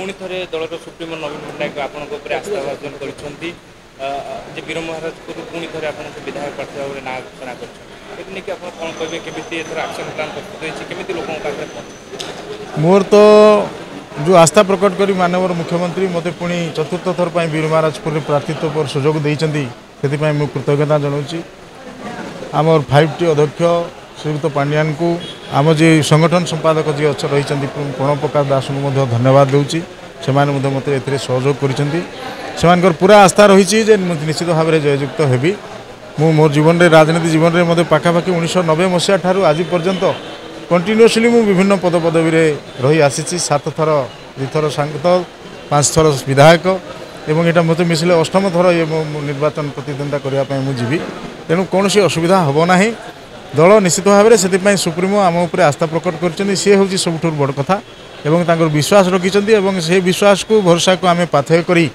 पुणी थे दलर सुप्रीमो नवीन पट्टनायक आपंक आस्था भाजन कर वीर महाराजपुर पुणी थे आप विधायक प्रार्थी भाव में ना घोषणा कर कौन कहे केमी एथर आक्शन प्लान प्रस्तुत होमी लोक पाखे मोर तो जो आस्था प्रकट करी मानवर मुख्यमंत्री मते पुणी चतुर्थ थर पर वीर महाराजपुर प्रार्थित्व पर सुजोग देइचंदी से मुझे कृतज्ञता जनाऊँगी आमर 5T अध्यक्ष श्रीयुक्त पांड्यान को आम जी संगठन संपादक जी अच्छा रही प्रणव प्रकाश दास को धन्यवाद दूची से मत ए सहयोग कर पूरा आस्था रही निश्चित भाव में जययुक्त हेबी मु मोर जीवन में राजनीति जीवन में मत पाखापाखि 1990 मसीहा ठारू आज पर्यंत कंटिन्यूअसली मु विभिन्न पद पदवी रही आसी 7 थर 2 थर सांसद 5 थर विधायक एवं यहाँ मत मिसले 8म थर ये निर्वाचन प्रतिद्वंदिता करने मुझे तेणु कौन असुविधा हम ना दल निश्चित भाव में से सुप्रीमो आम उपर आस्था प्रकट कर सी हूँ सबुठ बड़ कथा एवं विश्वास रखिंट से विश्वास को भरोसा को आम पाथेय करी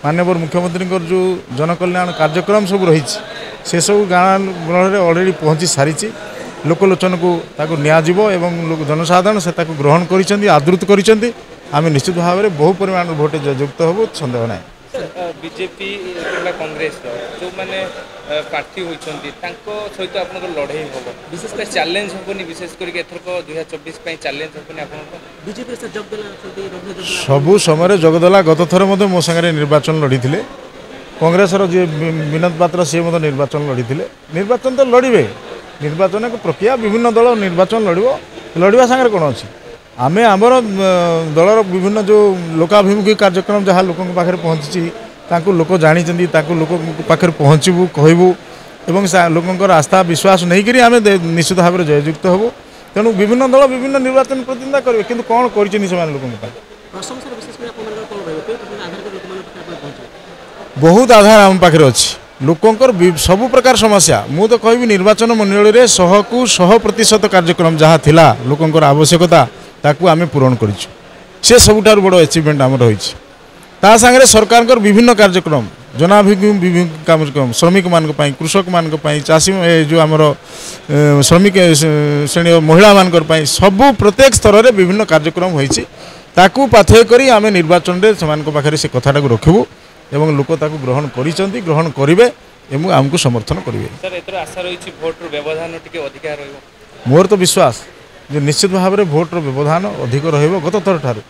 माननीय मुख्यमंत्री जो जनकल्याण कार्यक्रम सब रही से सब गाँ गहल अलरेडी पहुँची सारी लोकलोचन को नियाजिबो एवं जनसाधारण से ग्रहण कर आदृत कर आम निश्चित भाव में बहु परिमाण भोट जययुक्त हो सन्देह ना बीजेपी कांग्रेस जो मैंने प्रार्थी होती सहित आप लड़े हम विशेषकर चैलेंज हेनी विशेषकर एथरक 2024 चैलेंज हेनी सबू समय जगदला गत थर मो सागर निर्वाचन लड़ी कांग्रेस जी विनोद पात्र सी निर्वाचन लड़ी निर्वाचन तो लड़े निर्वाचन प्रक्रिया विभिन्न दल निर्वाचन लड़वा सागर कौन अच्छी आमे आमर दलर विभिन्न जो लोकाभिमुखी कार्यक्रम जहाँ लोक पाखे पहुँची लोक जानी लोक पाखे पहुँचबू कहबू एवं लोकंर आस्था विश्वास नहीं करी आमे निश्चित भाव में जययुक्त हबू तेणु विभिन्न दल विभिन्न निर्वाचन प्रतिद्वंदिता करेंगे किंतु कौन कर बहुत आधार आम पाखे अच्छी लोकंर सबु प्रकार समस्या मु तो कहि निर्वाचन मंडल में 100 को 100% कार्यक्रम जहाँ थिला लोकंर आवश्यकता ताकू आमे पूरण करिछु से सबुठार बड़ अचीवमेंट आम रही ता सांगे सरकार विभिन्न कार्यक्रम जनाभिमुखी कार्यक्रम श्रमिक मान कृषक मान चाषी जो आमर श्रमिक श्रेणी महिला मान सबू प्रत्येक स्तर में विभिन्न कार्यक्रम होती पाथेय करी आमे निर्वाचन में से पाखे से कथाटा को रखबू एवं लोक ताकू ग्रहण करिसेंती ग्रहण करिवे एवं आमको समर्थन करिवे सर एतर आशा रही भोट व्यवधान टिके अधिक रहइबो मोर तो विश्वास जे निश्चित भाव में भोटर व्यवधान अधिक रहिबो गत थर ठारू